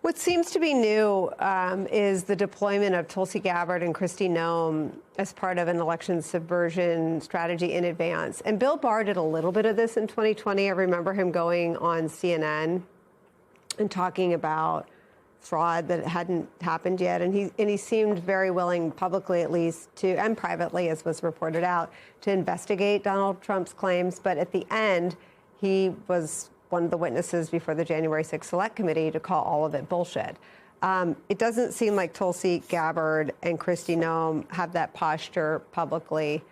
What seems to be new is the deployment of Tulsi Gabbard and Kristi Noem as part of an election subversion strategy in advance. And Bill Barr did a little bit of this in 2020. I remember him going on CNN and talking about fraud that hadn't happened yet. And he seemed very willing, publicly at least, to, and privately, as was reported out, to investigate Donald Trump's claims. But at the end, he was one of the witnesses before the January 6th Select Committee to call all of it bullshit. It doesn't seem like Tulsi Gabbard and Kristi Noem have that posture publicly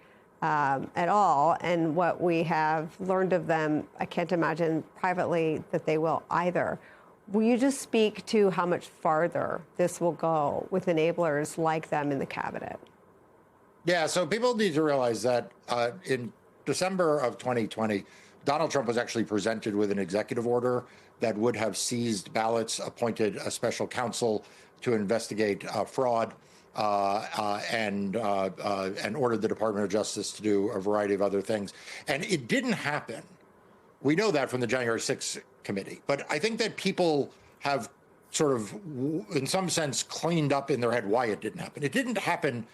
at all. And what we have learned of them, I can't imagine privately that they will either. Will you just speak to how much farther this will go with enablers like them in the cabinet? Yeah, so people need to realize that in December of 2020, Donald Trump was actually presented with an executive order that would have seized ballots, appointed a special counsel to investigate fraud, and ordered the Department of Justice to do a variety of other things. And it didn't happen. We know that from the January 6th committee. But I think that people have sort of, in some sense, cleaned up in their head why it didn't happen. It didn't happen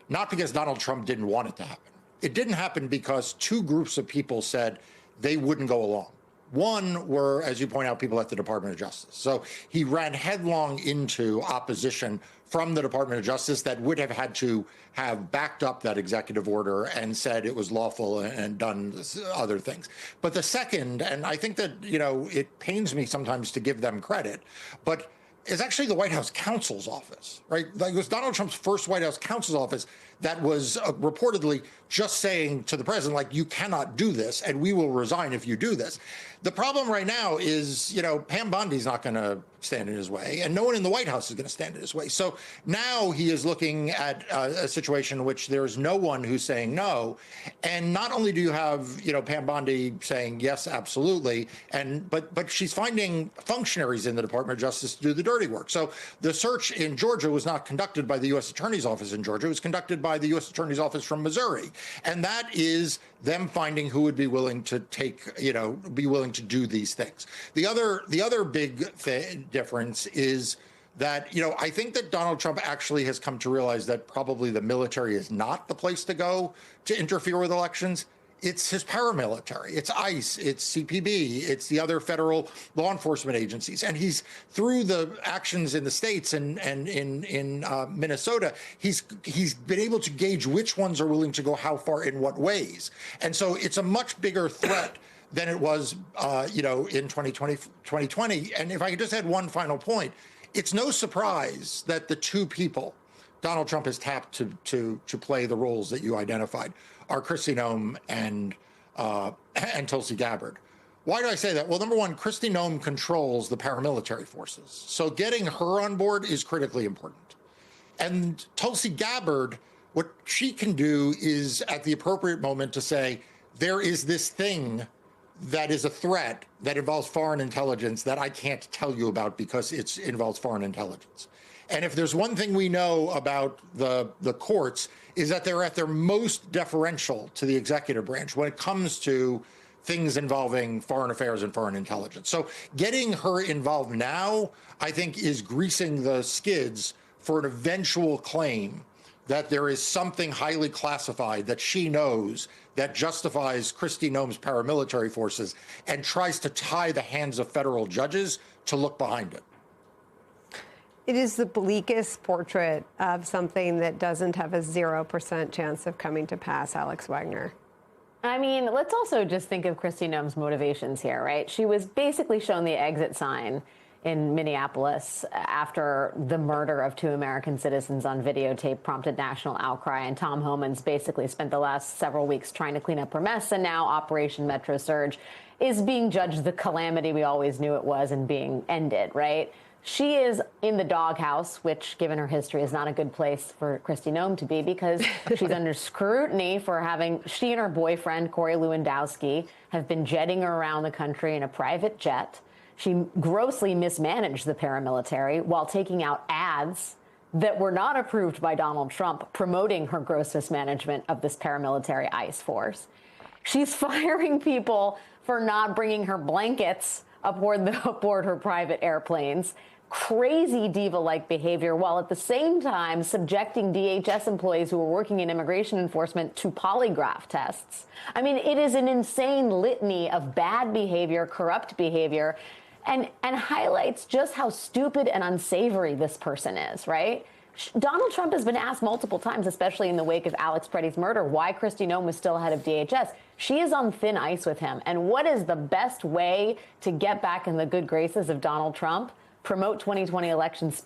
not because Donald Trump didn't want it to happen. It didn't happen because two groups of people said they wouldn't go along. One were, as you point out, people at the Department of Justice. So he ran headlong into opposition from the Department of Justice that would have had to have backed up that executive order and said it was lawful and done other things. But the second, and I think that, you know, it pains me sometimes to give them credit, but it's actually the White House counsel's office, right? Like, it was Donald Trump's first White House counsel's office that was reportedly just saying to the president, like, you cannot do this, and we will resign if you do this. The problem right now is, you know, Pam Bondi's not going to stand in his way, and no one in the White House is going to stand in his way. So now he is looking at a situation in which there is no one who's saying no. And not only do you have, you know, Pam Bondi saying yes, absolutely, but she's finding functionaries in the Department of Justice to do the dirty work. So the search in Georgia was not conducted by the U.S. Attorney's Office in Georgia. It was conducted by the U.S. Attorney's Office from Missouri. And that is them finding who would be willing to take, you know, be willing to do these things. The other big difference is that, you know, I think that Donald Trump actually has come to realize that probably the military is not the place to go to interfere with elections. It's his paramilitary, it's ICE, it's CPB, it's the other federal law enforcement agencies. And he's, through the actions in the states and in Minnesota, he's been able to gauge which ones are willing to go how far in what ways. And so it's a much bigger threat than it was, you know, in 2020. And if I could just add one final point, it's no surprise that the two people Donald Trump has tapped to play the roles that you identified are Kristi Noem and Tulsi Gabbard. Why do I say that? Well, number one, Kristi Noem controls the paramilitary forces. So getting her on board is critically important. And Tulsi Gabbard, what she can do is at the appropriate moment to say, there is this thing that is a threat that involves foreign intelligence that I can't tell you about because it involves foreign intelligence. And if there's one thing we know about the courts is that they're at their most deferential to the executive branch when it comes to things involving foreign affairs and foreign intelligence. So getting her involved now, I think, is greasing the skids for an eventual claim that there is something highly classified that she knows that justifies Kristi Noem's paramilitary forces and tries to tie the hands of federal judges to look behind it. It is the bleakest portrait of something that doesn't have a 0% chance of coming to pass, Alex Wagner. I mean, let's also just think of Kristi Noem's motivations here, right? She was basically shown the exit sign in Minneapolis after the murder of two American citizens on videotape prompted national outcry. And Tom Homan's basically spent the last several weeks trying to clean up her mess. And now Operation Metro Surge is being judged the calamity we always knew it was and being ended, right? She is in the doghouse, which, given her history, is not a good place for Kristi Noem to be because she's under scrutiny for having, she and her boyfriend, Corey Lewandowski, have been jetting her around the country in a private jet. She grossly mismanaged the paramilitary while taking out ads that were not approved by Donald Trump promoting her gross mismanagement of this paramilitary ICE force. She's firing people for not bringing her blankets aboard her private airplanes. crazy diva-like behavior while at the same time subjecting DHS employees who are working in immigration enforcement to polygraph tests. I mean, it is an insane litany of bad behavior, corrupt behavior, and highlights just how stupid and unsavory this person is, right? Donald Trump has been asked multiple times, especially in the wake of Alex Preddy's murder, why Kristi Noem was still head of DHS. She is on thin ice with him. And what is the best way to get back in the good graces of Donald Trump? Promote 2020 elections,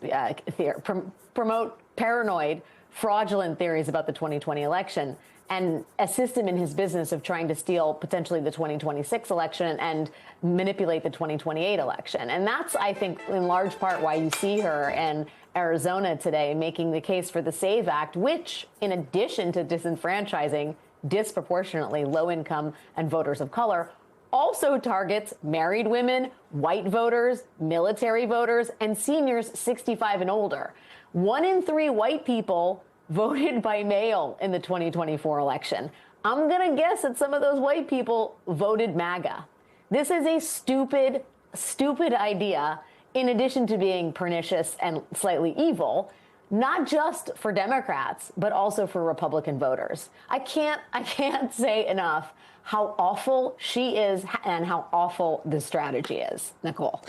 promote paranoid, fraudulent theories about the 2020 election, and assist him in his business of trying to steal potentially the 2026 election and manipulate the 2028 election. And that's, I think, in large part why you see her in Arizona today making the case for the SAVE Act, which, in addition to disenfranchising disproportionately low-income and voters of color, also targets married women, white voters, military voters, and seniors 65 and older. 1 in 3 white people voted by mail in the 2024 election. I'm going to guess that some of those white people voted MAGA. This is a stupid, stupid idea, in addition to being pernicious and slightly evil, not just for Democrats, but also for Republican voters. I can't say enough how awful she is and how awful this strategy is. Nicole.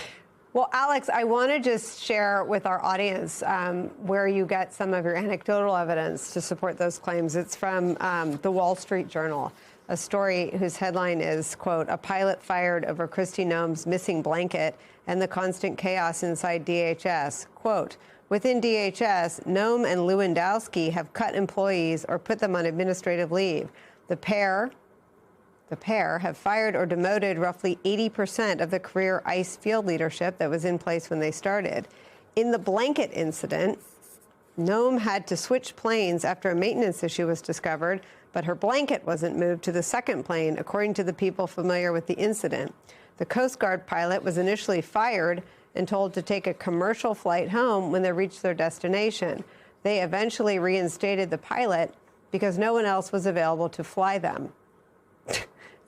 Well, Alex, I want to just share with our audience where you get some of your anecdotal evidence to support those claims. It's from the Wall Street Journal, a story whose headline is, quote, "A pilot fired over Kristi Noem's missing blanket and the constant chaos inside DHS." Quote, "Within DHS, Noem and Lewandowski have cut employees or put them on administrative leave. The pair have fired or demoted roughly 80% of the career ICE field leadership that was in place when they started. In the blanket incident, Noem had to switch planes after a maintenance issue was discovered, but her blanket wasn't moved to the second plane, according to the people familiar with the incident. The Coast Guard pilot was initially fired and told to take a commercial flight home when they reached their destination. They eventually reinstated the pilot because no one else was available to fly them."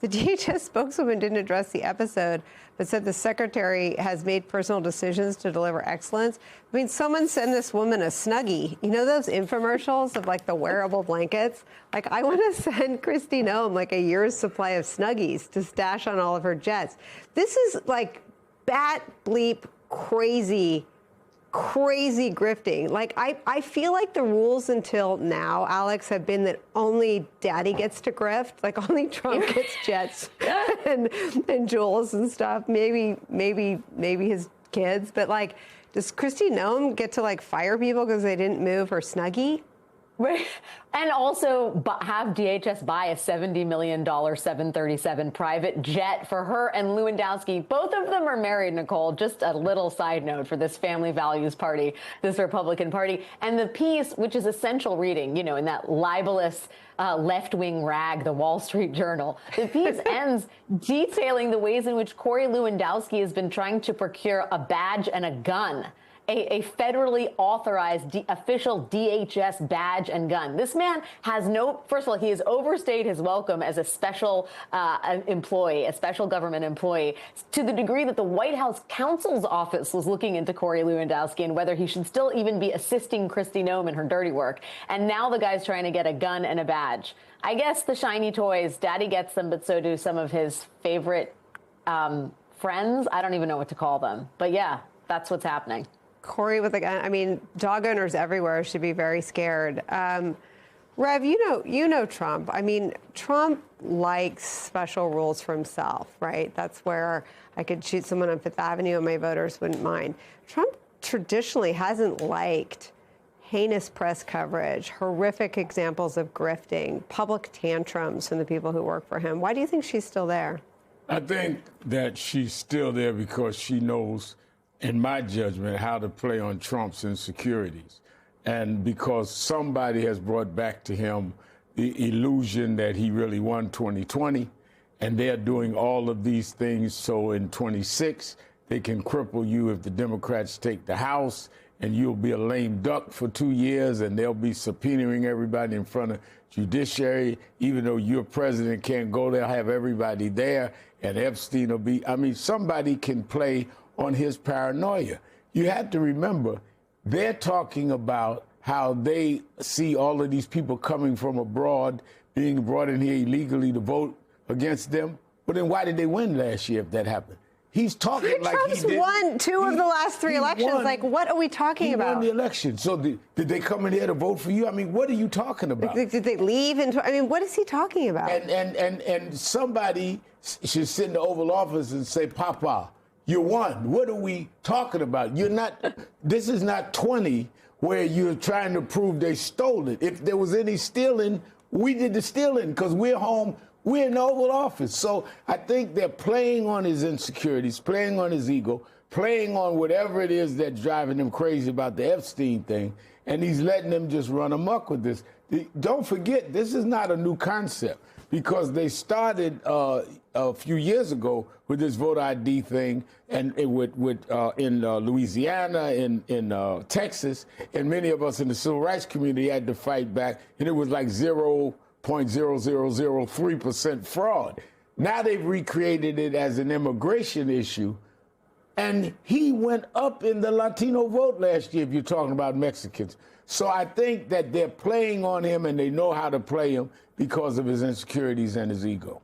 The DHS spokeswoman didn't address the episode, but said the secretary has made personal decisions to deliver excellence. I mean, someone send this woman a Snuggie. You know those infomercials of like the wearable blankets? Like, I want to send Kristi Noem like a year's supply of Snuggies to stash on all of her jets. This is like bat bleep crazy grifting. Like, I feel like the rules until now, Alex, have been that only daddy gets to grift. Like, only Trump gets jets and jewels and stuff. Maybe his kids. But, like, does Kristi Noem get to, like, fire people because they didn't move her Snuggie? Right. And also have DHS buy a $70 million 737 private jet for her and Lewandowski. Both of them are married, Nicole. Just a little side note for this family values party, this Republican Party. And the piece, which is essential reading, you know, in that libelous left-wing rag, the Wall Street Journal, the piece ends detailing the ways in which Corey Lewandowski has been trying to procure a badge and a gun. A federally authorized official DHS badge and gun. This man has first of all, he has overstayed his welcome as a special employee, a special government employee, to the degree that the White House counsel's office was looking into Corey Lewandowski and whether he should still even be assisting Kristi Noem in her dirty work. And now the guy's trying to get a gun and a badge. I guess the shiny toys, daddy gets them, but so do some of his favorite friends. I don't even know what to call them. But yeah, that's what's happening. Corey with a gun. I mean, dog owners everywhere should be very scared. Rev, you know Trump. I mean, Trump likes special rules for himself, right? That's where I could shoot someone on Fifth Avenue and my voters wouldn't mind. Trump traditionally hasn't liked heinous press coverage, horrific examples of grifting, public tantrums from the people who work for him. Why do you think she's still there? I think that she's still there because she knows, in my judgment, how to play on Trump's insecurities. And because somebody has brought back to him the illusion that he really won 2020, and they're doing all of these things so in 26 they can cripple you if the Democrats take the House, and you'll be a lame duck for 2 years, and they'll be subpoenaing everybody in front of judiciary. Even though your president can't go there, have everybody there, and Epstein will be, I mean, somebody can play on his paranoia. you have to remember, they're talking about how they see all of these people coming from abroad being brought in here illegally to vote against them. But then why did they win last year if that happened? He's talking like Trump's he did. won two of the last three elections. Won, like, what are we talking about? He won the election. So did they come in here to vote for you? I mean, what are you talking about? Did they leave? I mean, what is he talking about? And somebody should sit in the Oval Office and say, Papa, you won. What are we talking about? You're not, this is not 20 where you're trying to prove they stole it. If there was any stealing, we did the stealing because we're home. We're in the Oval Office. So I think they're playing on his insecurities, playing on his ego, playing on whatever it is that's driving him crazy about the Epstein thing, and he's letting them just run amok with this. Don't forget, this is not a new concept because they started a few years ago with this voter ID thing, and in Louisiana, in Texas, and many of us in the civil rights community had to fight back, and it was like 0.0003% fraud. Now they've recreated it as an immigration issue, and he went up in the Latino vote last year if you're talking about Mexicans. So I think that they're playing on him and they know how to play him because of his insecurities and his ego.